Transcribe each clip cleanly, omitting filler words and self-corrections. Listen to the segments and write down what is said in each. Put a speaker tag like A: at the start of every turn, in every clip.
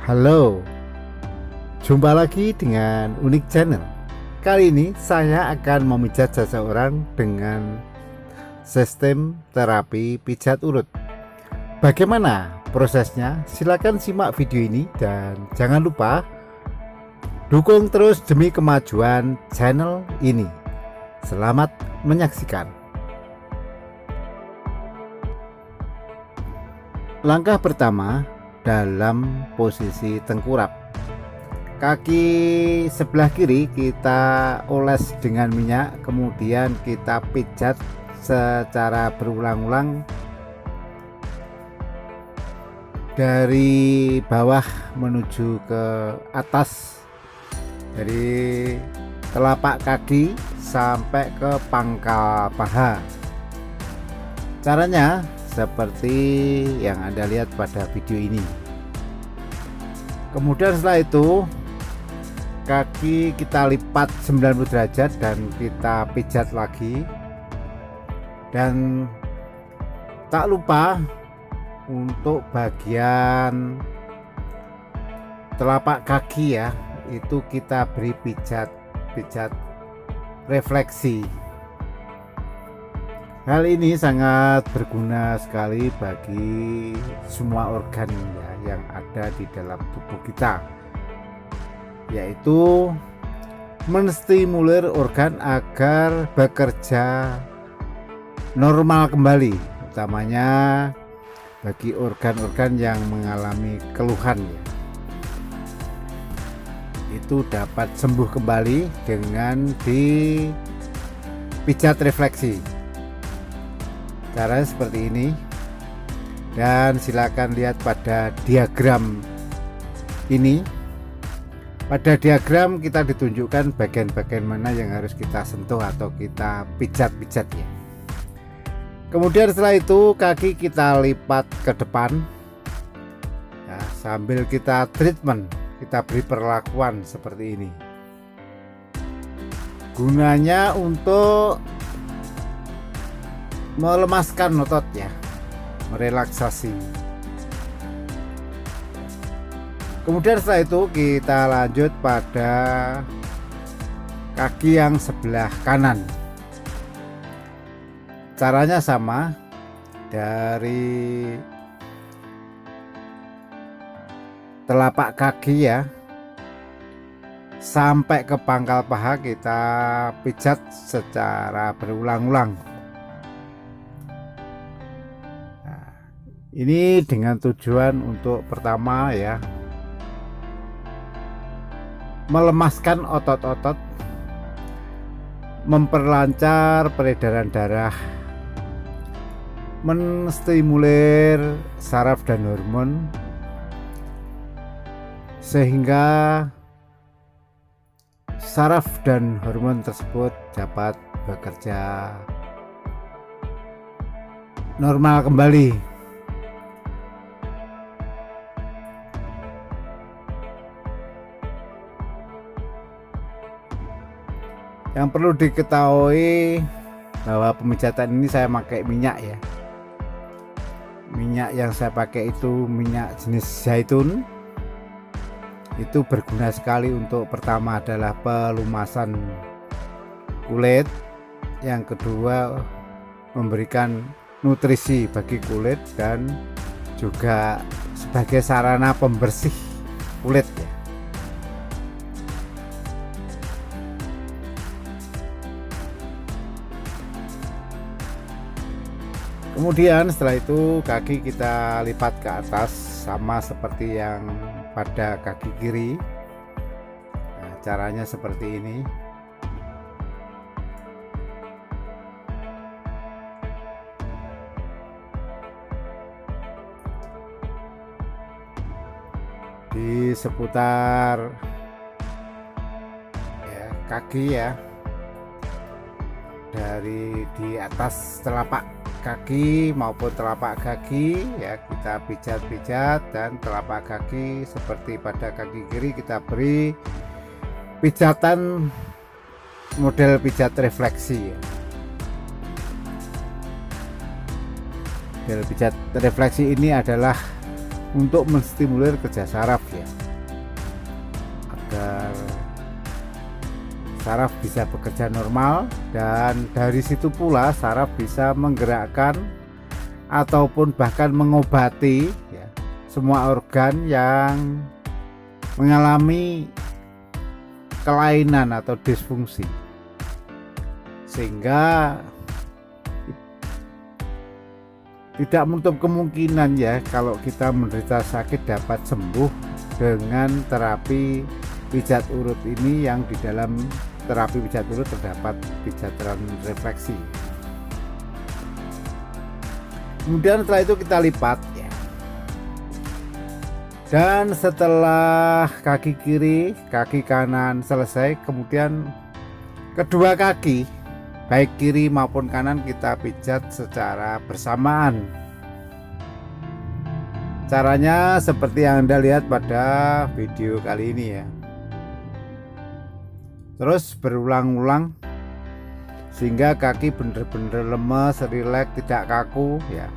A: Halo, jumpa lagi dengan Unik Channel. Kali ini saya akan memijat seseorang dengan sistem terapi pijat urut. Bagaimana prosesnya? Silakan simak video ini dan jangan lupa dukung terus demi kemajuan channel ini. Selamat menyaksikan. Langkah pertama, dalam posisi tengkurap. Kaki sebelah kiri kita oles dengan minyak, kemudian kita pijat secara berulang-ulang dari bawah menuju ke atas, dari telapak kaki sampai ke pangkal paha. Caranya seperti yang Anda lihat pada video ini. Kemudian setelah itu kaki kita lipat 90 derajat dan kita pijat lagi. Dan tak lupa untuk bagian telapak kaki ya, itu kita beri pijat refleksi. Hal ini sangat berguna sekali bagi semua organ ya, yang ada di dalam tubuh kita, yaitu menstimulir organ agar bekerja normal kembali, utamanya bagi organ-organ yang mengalami keluhan ya. Itu dapat sembuh kembali dengan dipijat refleksi. Caranya seperti ini, dan silakan lihat pada diagram ini. Pada diagram kita ditunjukkan bagian-bagian mana yang harus kita sentuh atau kita pijat-pijat ya. Kemudian setelah itu kaki kita lipat ke depan ya, sambil kita treatment, kita beri perlakuan seperti ini. Gunanya untuk melemaskan otot ya, merelaksasi. Kemudian setelah itu kita lanjut pada kaki yang sebelah kanan. Caranya sama, dari telapak kaki ya sampai ke pangkal paha kita pijat secara berulang-ulang. Ini dengan tujuan untuk pertama ya, melemaskan otot-otot, memperlancar peredaran darah, menstimulir saraf dan hormon, sehingga saraf dan hormon tersebut dapat bekerja normal kembali. Yang perlu diketahui bahwa pemijatan ini saya pakai minyak ya. Minyak yang saya pakai itu minyak jenis zaitun. Itu berguna sekali untuk pertama adalah pelumasan kulit, yang kedua memberikan nutrisi bagi kulit, dan juga sebagai sarana pembersih kulit ya. Kemudian setelah itu kaki kita lipat ke atas sama seperti yang pada kaki kiri. Nah, caranya seperti ini. Di seputar ya, kaki ya, dari di atas telapak kaki maupun telapak kaki ya, kita pijat-pijat, dan telapak kaki seperti pada kaki kiri kita beri pijatan model pijat refleksi ya. Model pijat refleksi ini adalah untuk menstimulir kerja saraf ya, agar saraf bisa bekerja normal, dan dari situ pula saraf bisa menggerakkan ataupun bahkan mengobati ya, semua organ yang mengalami kelainan atau disfungsi, sehingga tidak menutup kemungkinan ya kalau kita menderita sakit dapat sembuh dengan terapi pijat urut ini, yang di dalam terapi pijat urut terdapat pijatan refleksi. Kemudian setelah itu kita lipat ya. Dan setelah kaki kiri, kaki kanan selesai, kemudian kedua kaki baik kiri maupun kanan kita pijat secara bersamaan. Caranya seperti yang Anda lihat pada video kali ini ya. Terus berulang-ulang sehingga kaki benar-benar lemes, rileks, tidak kaku ya.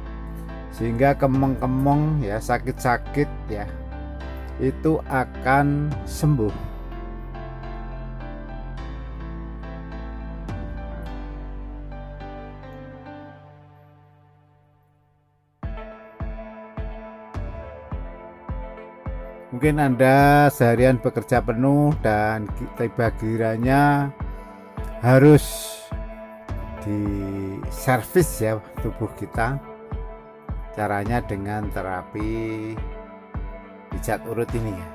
A: Sehingga kemeng-kemeng ya, sakit-sakit ya, itu akan sembuh. Mungkin Anda seharian bekerja penuh dan tiba gilirannya harus diservis ya tubuh kita. Caranya dengan terapi pijat urut ini ya.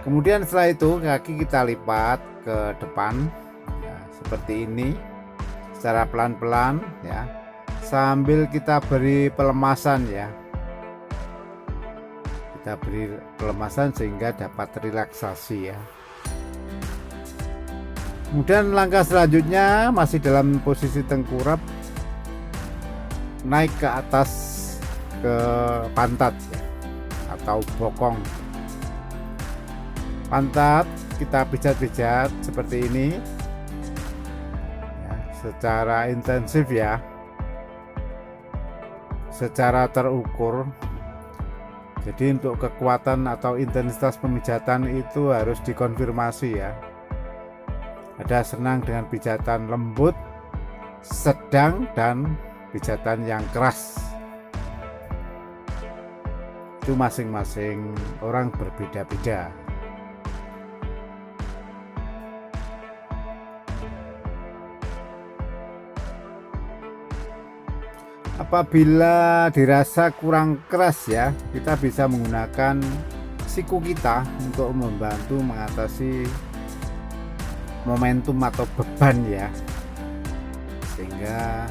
A: Kemudian setelah itu kaki kita lipat ke depan ya, seperti ini secara pelan-pelan ya, sambil kita beri pelemasan ya. Kita beri pelemasan sehingga dapat relaksasi ya. Kemudian langkah selanjutnya masih dalam posisi tengkurap, naik ke atas ke pantat ya, atau bokong. Pantat kita pijat-pijat seperti ini ya, secara intensif ya, secara terukur. Jadi untuk kekuatan atau intensitas pemijatan itu harus dikonfirmasi ya. Ada senang dengan pijatan lembut, sedang, dan pijatan yang keras. Itu masing-masing orang berbeda-beda. Apabila dirasa kurang keras ya, kita bisa menggunakan siku kita untuk membantu mengatasi momentum atau beban ya, sehingga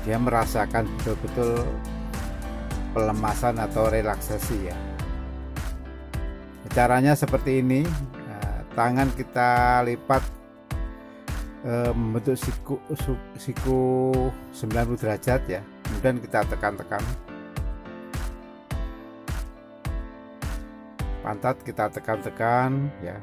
A: dia merasakan betul-betul pelemasan atau relaksasi ya. Caranya seperti ini, tangan kita lipat membentuk siku 90 derajat ya, kemudian kita tekan-tekan. Pantat kita tekan-tekan ya.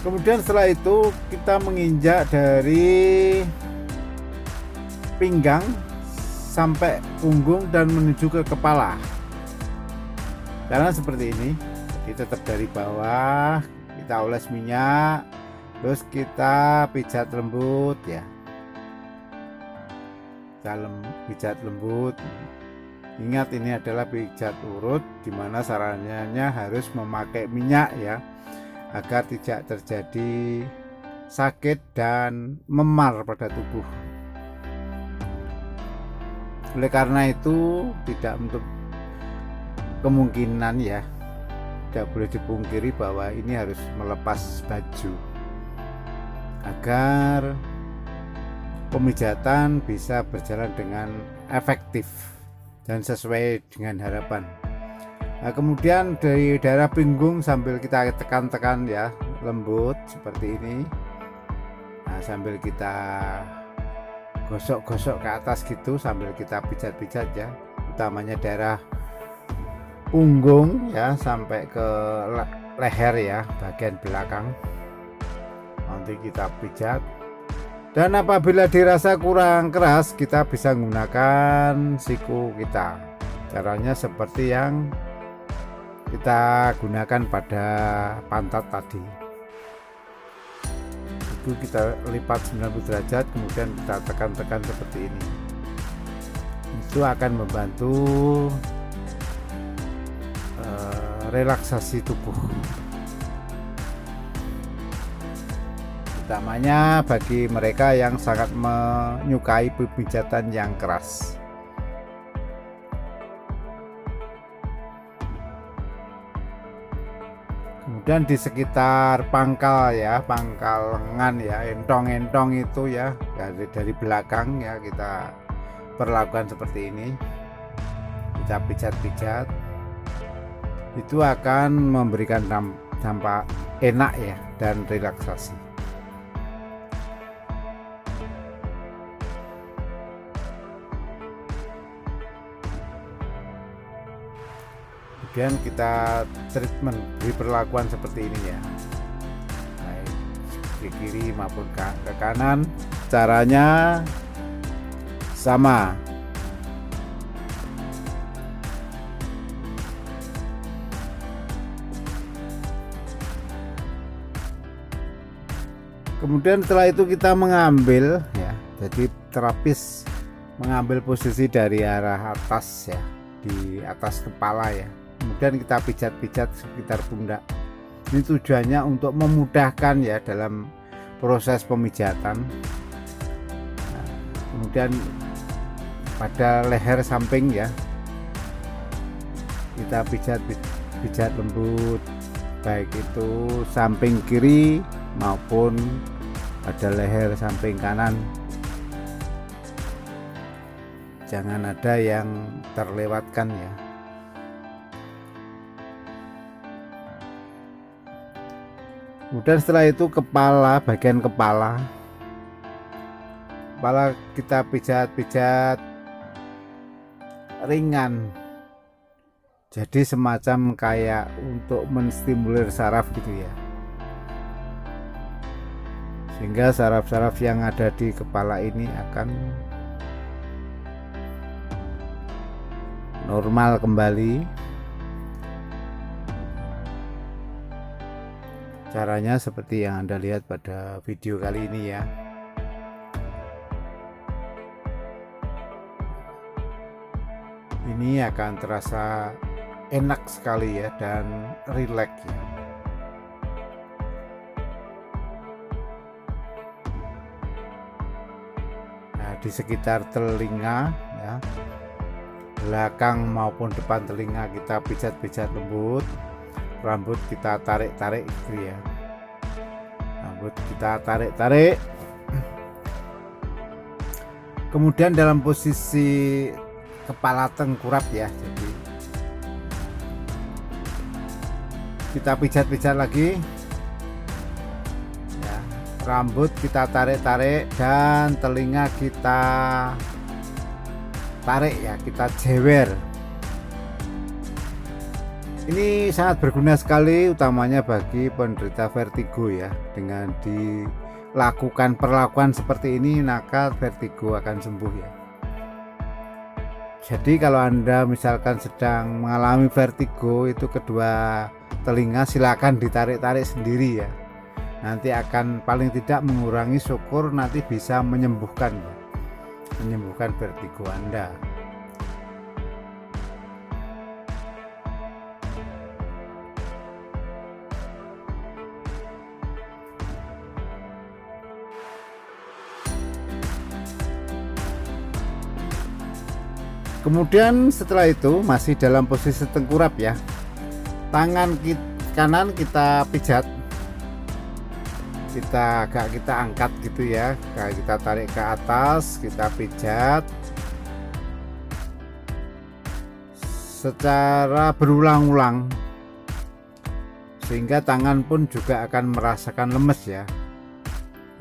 A: Kemudian setelah itu kita menginjak dari pinggang sampai punggung dan menuju ke kepala. Caranya seperti ini. Jadi tetap dari bawah kita oles minyak, terus kita pijat lembut ya. Kita pijat lembut. Ingat ini adalah pijat urut, dimana sarannya harus memakai minyak ya, agar tidak terjadi sakit dan memar pada tubuh. Oleh karena itu tidak untuk kemungkinan ya, tidak boleh dipungkiri bahwa ini harus melepas baju agar pemijatan bisa berjalan dengan efektif dan sesuai dengan harapan. Nah, kemudian dari daerah punggung sambil kita tekan-tekan ya, lembut seperti ini. Nah, sambil kita gosok-gosok ke atas gitu, sambil kita pijat-pijat ya, utamanya daerah punggung ya sampai ke leher ya, bagian belakang. Nanti kita pijat Dan apabila dirasa kurang keras, kita bisa menggunakan siku kita. Caranya seperti yang kita gunakan pada pantat tadi. Itu kita lipat 90 derajat, kemudian kita tekan-tekan seperti ini. Itu akan membantu relaksasi tubuh, utamanya bagi mereka yang sangat menyukai pemijatan yang keras. Kemudian di sekitar pangkal ya, pangkal lengan ya, entong-entong itu ya, dari belakang ya, kita perlakukan seperti ini. Kita pijat-pijat, itu akan memberikan dampak enak ya, dan relaksasi. Kemudian kita treatment, beri perlakuan seperti ini ya, baik ke kiri maupun ke kanan. Caranya sama. Kemudian setelah itu kita mengambil ya, jadi terapis mengambil posisi dari arah atas ya, di atas kepala ya. Kemudian kita pijat-pijat sekitar pundak. Ini tujuannya untuk memudahkan ya dalam proses pemijatan. Nah, kemudian pada leher samping ya, kita pijat lembut, baik itu samping kiri maupun pada leher samping kanan. Jangan ada yang terlewatkan ya. Kemudian setelah itu kepala, bagian kepala kita pijat-pijat ringan, jadi semacam kayak untuk menstimulir saraf gitu ya, sehingga saraf-saraf yang ada di kepala ini akan normal kembali. Caranya seperti yang Anda lihat pada video kali ini ya. Ini akan terasa enak sekali ya, dan rileks ya. Nah, di sekitar telinga ya, belakang maupun depan telinga kita pijat-pijat lembut. Rambut kita tarik-tarik gitu ya, rambut kita tarik-tarik. Kemudian dalam posisi kepala tengkurap ya, jadi kita pijat-pijat lagi ya, rambut kita tarik-tarik dan telinga kita tarik ya, kita jewer. Ini sangat berguna sekali, utamanya bagi penderita vertigo ya. Dengan dilakukan perlakuan seperti ini, maka vertigo akan sembuh ya. Jadi kalau Anda misalkan sedang mengalami vertigo, itu kedua telinga silakan ditarik-tarik sendiri ya. Nanti akan paling tidak mengurangi, syukur nanti bisa menyembuhkan vertigo Anda. Kemudian setelah itu masih dalam posisi tengkurap ya, tangan kanan kita pijat, kita angkat gitu ya, kita tarik ke atas, kita pijat secara berulang-ulang, sehingga tangan pun juga akan merasakan lemes ya.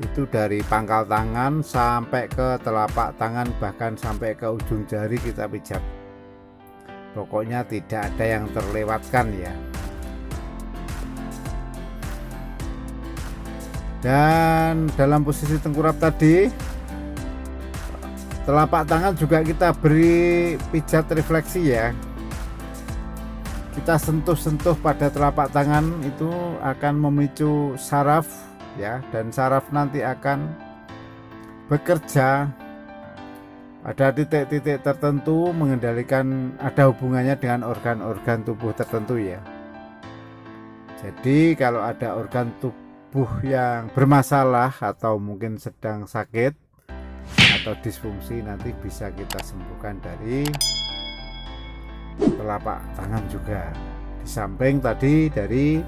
A: Itu dari pangkal tangan sampai ke telapak tangan, bahkan sampai ke ujung jari kita pijat. Pokoknya tidak ada yang terlewatkan ya. Dan dalam posisi tengkurap tadi, telapak tangan juga kita beri pijat refleksi ya. Kita sentuh-sentuh pada telapak tangan, itu akan memicu saraf ya, dan saraf nanti akan bekerja pada titik-titik tertentu, mengendalikan, ada hubungannya dengan organ-organ tubuh tertentu ya. Jadi kalau ada organ tubuh yang bermasalah atau mungkin sedang sakit atau disfungsi, nanti bisa kita sembuhkan dari telapak tangan juga, di samping tadi dari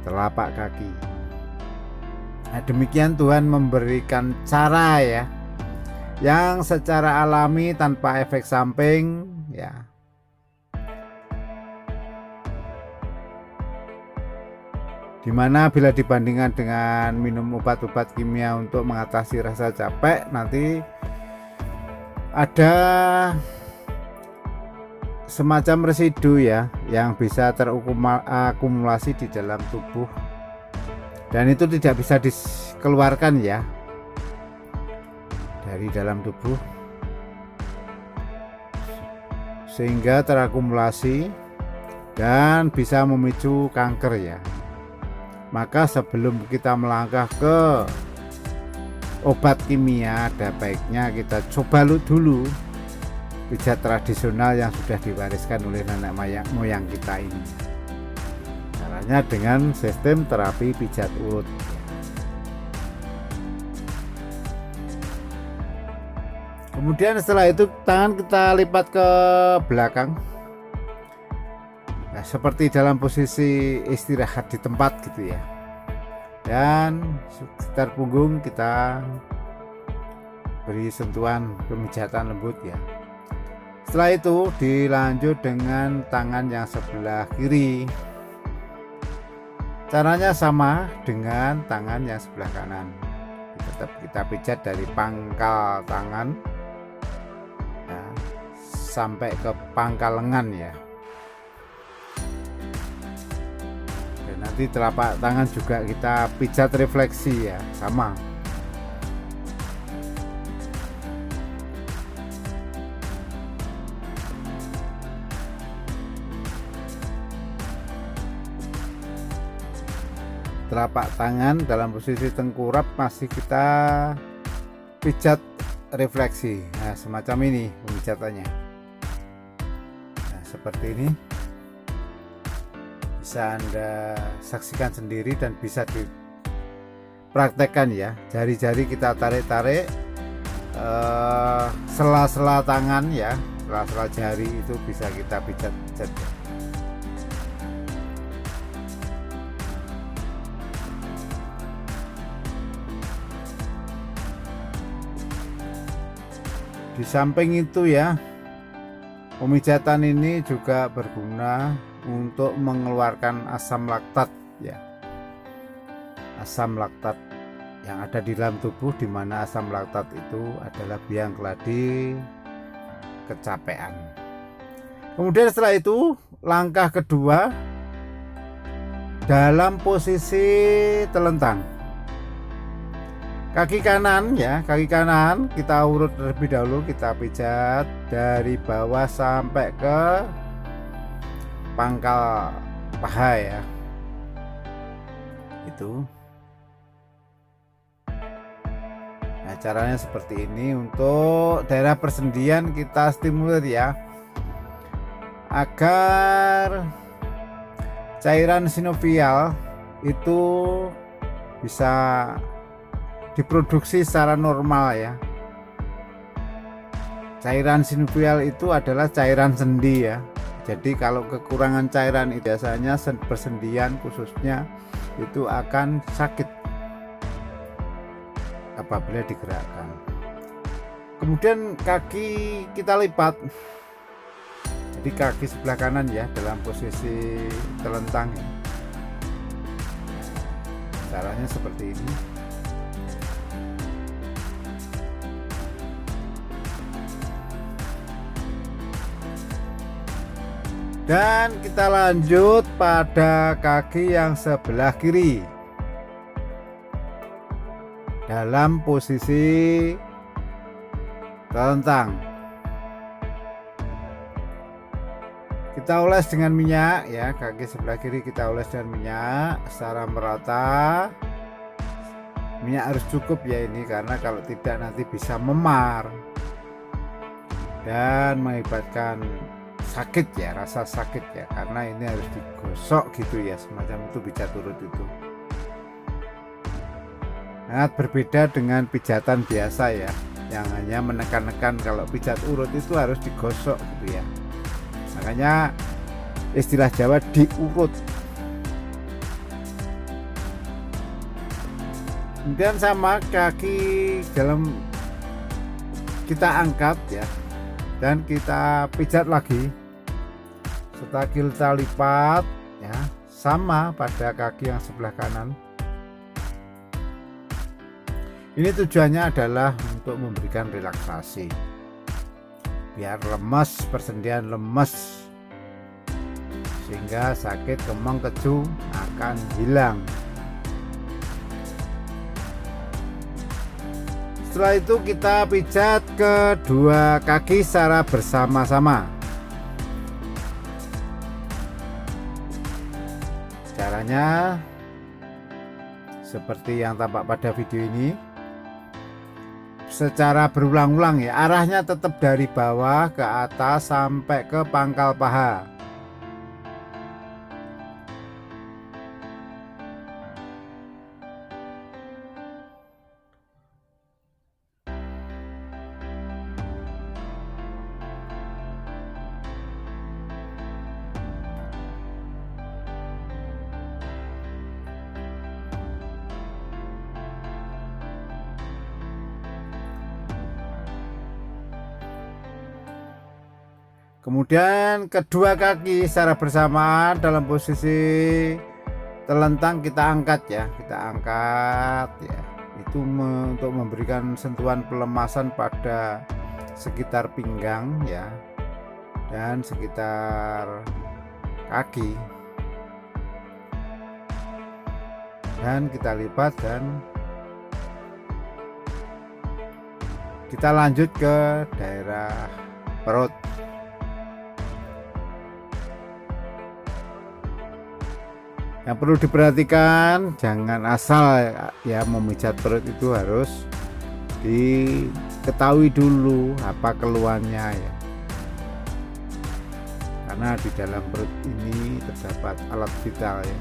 A: telapak kaki. Nah, demikian Tuhan memberikan cara ya, yang secara alami tanpa efek samping ya. Dimana bila dibandingkan dengan minum obat-obat kimia untuk mengatasi rasa capek, nanti ada semacam residu ya, yang bisa terakumulasi di dalam tubuh, dan itu tidak bisa dikeluarkan ya dari dalam tubuh, sehingga terakumulasi dan bisa memicu kanker ya. Maka sebelum kita melangkah ke obat kimia, ada baiknya kita coba dulu pijat tradisional yang sudah diwariskan oleh nenek moyang kita ini. Caranya dengan sistem terapi pijat urut. Kemudian setelah itu tangan kita lipat ke belakang. Nah, seperti dalam posisi istirahat di tempat gitu ya. Dan sekitar punggung kita beri sentuhan pemijatan lembut ya. Setelah itu dilanjut dengan tangan yang sebelah kiri. Caranya sama dengan tangan yang sebelah kanan. Tetap kita pijat dari pangkal tangan ya, sampai ke pangkal lengan ya. Nanti telapak tangan juga kita pijat refleksi ya, sama. Telapak tangan dalam posisi tengkurap masih kita pijat refleksi. Nah, semacam ini pemijatannya. Nah, seperti ini. Bisa Anda saksikan sendiri dan bisa dipraktekkan ya. Jari-jari kita tarik-tarik, sela-sela tangan ya, sela-sela jari itu bisa kita pijat-pijat. Di samping itu ya, pemijatan ini juga berguna untuk mengeluarkan asam laktat ya. Asam laktat yang ada di dalam tubuh, di mana asam laktat itu adalah biang keladi kecapean. Kemudian setelah itu langkah kedua dalam posisi telentang. Kaki kanan ya, kaki kanan kita urut terlebih dahulu, kita pijat dari bawah sampai ke pangkal paha ya. Itu. Nah, caranya seperti ini. Untuk daerah persendian kita stimulir ya, agar cairan sinovial itu bisa diproduksi secara normal ya. Cairan sinovial itu adalah cairan sendi ya. Jadi kalau kekurangan cairan itu biasanya persendian khususnya itu akan sakit apabila digerakkan. Kemudian kaki kita lipat. Jadi kaki sebelah kanan ya dalam posisi telentang. Caranya seperti ini. Dan kita lanjut pada kaki yang sebelah kiri. dalam posisi telentang. Kita oles dengan minyak ya, kaki sebelah kiri kita oles dengan minyak secara merata. Minyak harus cukup ya ini, karena kalau tidak nanti bisa memar dan mengakibatkan sakit ya, rasa sakit ya, karena ini harus digosok gitu ya, semacam itu pijat urut itu. Sangat berbeda dengan pijatan biasa ya, yang hanya menekan-nekan. Kalau pijat urut itu harus digosok gitu ya, makanya istilah Jawa diurut. Kemudian sama kaki dalam kita angkat ya, dan kita pijat lagi serta kita lipat ya, sama pada kaki yang sebelah kanan. Ini tujuannya adalah untuk memberikan relaksasi biar lemes, persendian lemes, sehingga sakit kemang keju akan hilang. Setelah itu kita pijat kedua kaki secara bersama-sama. Caranya seperti yang tampak pada video ini, secara berulang-ulang ya, arahnya tetap dari bawah ke atas sampai ke pangkal paha. Kemudian kedua kaki secara bersamaan dalam posisi telentang kita angkat ya, kita angkat ya. Itu untuk memberikan sentuhan pelemasan pada sekitar pinggang ya, dan sekitar kaki. Dan kita lipat dan kita lanjut ke daerah perut. Yang perlu diperhatikan, jangan asal ya memijat perut, itu harus diketahui dulu apa keluhannya ya, karena di dalam perut ini terdapat alat vital ya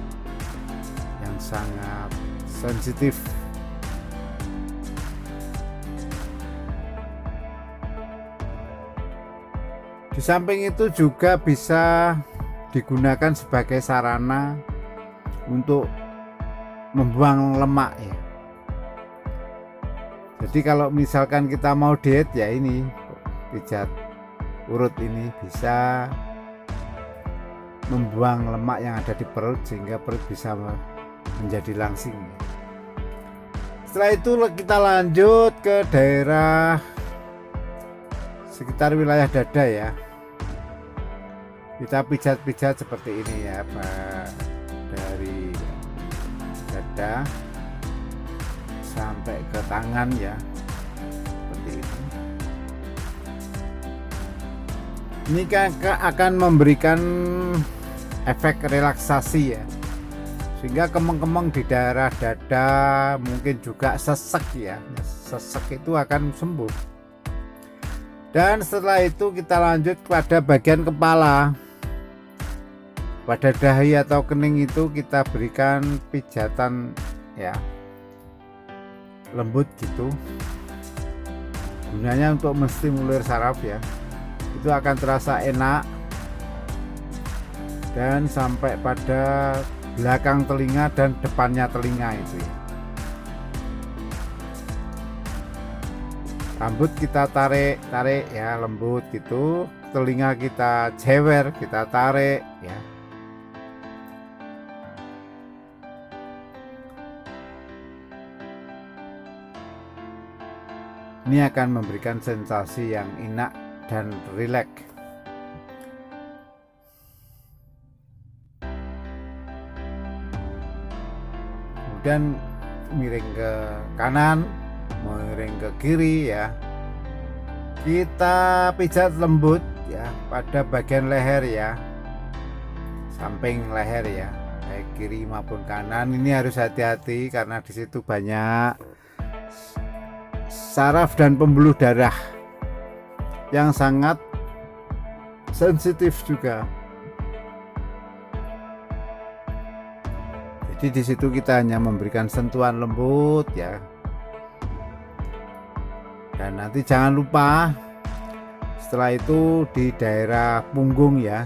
A: yang sangat sensitif. Di samping itu juga bisa digunakan sebagai sarana untuk membuang lemak ya. Jadi kalau misalkan kita mau diet ya, ini pijat urut ini bisa membuang lemak yang ada di perut sehingga perut bisa menjadi langsing. Setelah itu kita lanjut ke daerah sekitar wilayah dada ya. Kita pijat-pijat seperti ini ya, Pak. Dari dada sampai ke tangan ya, seperti ini. Ini akan memberikan efek relaksasi ya, sehingga kemeng-kemeng di daerah dada, mungkin juga sesek ya, sesek itu akan sembuh. Dan setelah itu kita lanjut pada bagian kepala. Pada dahi atau kening itu kita berikan pijatan ya, lembut gitu, gunanya untuk menstimulir saraf ya. Itu akan terasa enak, dan sampai pada belakang telinga dan depannya telinga itu ya. Rambut kita tarik ya, lembut gitu. Telinga kita jewer, kita tarik ya. Ini akan memberikan sensasi yang enak dan rileks. Kemudian miring ke kanan, miring ke kiri ya. Kita pijat lembut ya pada bagian leher ya, samping leher ya, baik kiri maupun kanan. Ini harus hati-hati karena di situ banyak saraf dan pembuluh darah yang sangat sensitif juga. Jadi di situ kita hanya memberikan sentuhan lembut ya. Dan nanti jangan lupa setelah itu di daerah punggung ya,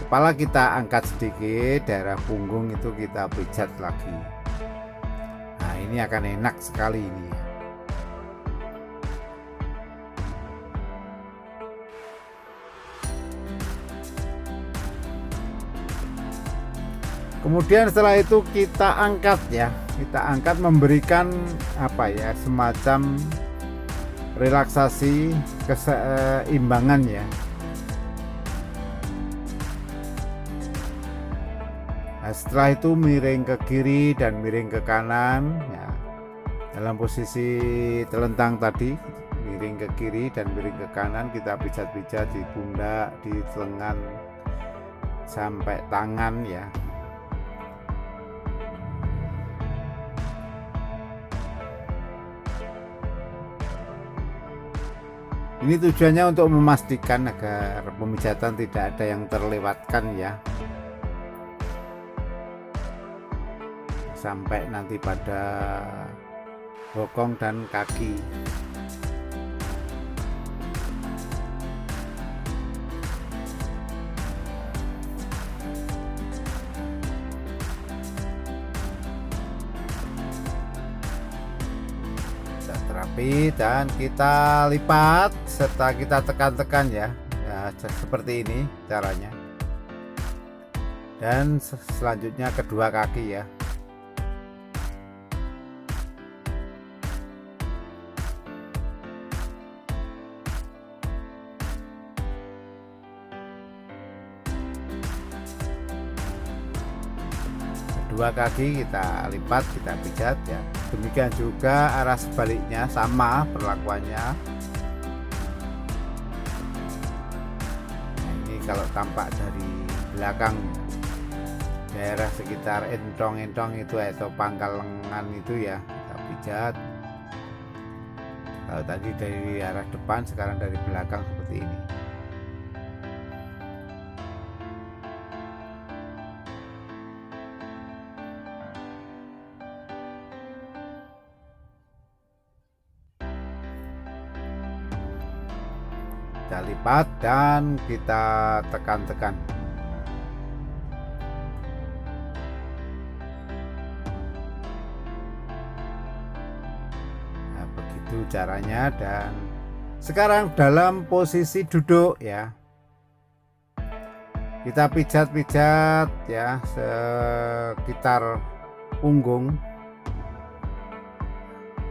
A: kepala kita angkat sedikit, daerah punggung itu kita pijat lagi. Nah ini akan enak sekali ini ya. Kemudian setelah itu kita angkat ya, kita angkat memberikan apa ya, semacam relaksasi keseimbangan ya. Nah, setelah itu miring ke kiri dan miring ke kanan ya, dalam posisi telentang tadi, miring ke kiri dan miring ke kanan, kita pijat-pijat di pundak, di lengan sampai tangan ya. Ini tujuannya untuk memastikan agar pemijatan tidak ada yang terlewatkan ya, sampai nanti pada bokong dan kaki. Rapi dan kita lipat serta kita tekan-tekan ya. Ya seperti ini caranya. Dan selanjutnya kedua kaki ya. Kedua kaki kita lipat, kita pijat ya. Demikian juga arah sebaliknya sama perlakuannya. Nah, ini kalau tampak dari belakang, daerah sekitar entong-entong itu atau pangkal lengan itu ya, kita pijat. Kalau tadi dari arah depan, sekarang dari belakang seperti ini. Kita lipat dan kita tekan-tekan. Nah, begitu caranya. Dan sekarang dalam posisi duduk ya, kita pijat-pijat ya sekitar punggung.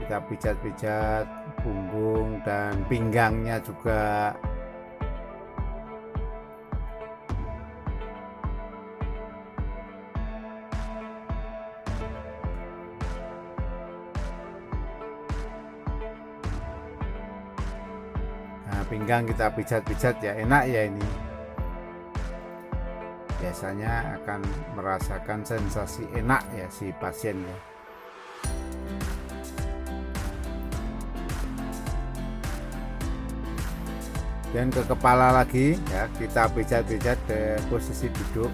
A: Kita pijat-pijat punggung dan pinggangnya juga. Nah, pinggang kita pijat-pijat ya, enak ya ini. Biasanya akan merasakan sensasi enak ya si pasien ya. Dan ke kepala lagi ya, kita pijat-pijat ke posisi duduk.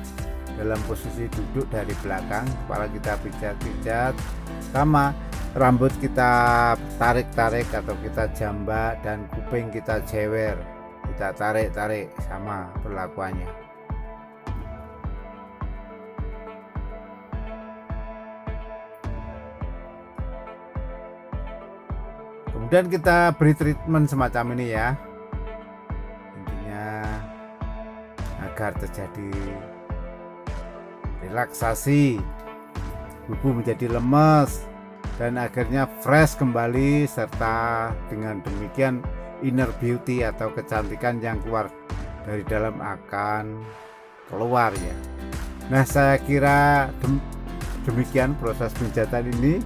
A: Dalam posisi duduk dari belakang, kepala kita pijat-pijat, sama rambut kita tarik-tarik atau kita jambak, dan kuping kita jewer, kita tarik-tarik, sama perlakuannya. Kemudian kita beri treatment semacam ini ya, agar terjadi relaksasi, tubuh menjadi lemes dan akhirnya fresh kembali, serta dengan demikian inner beauty atau kecantikan yang keluar dari dalam akan keluar ya. Nah, saya kira demikian proses penjahatan ini,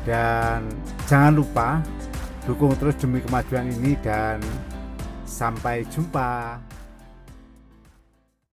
A: dan jangan lupa dukung terus demi kemajuan ini, dan sampai jumpa.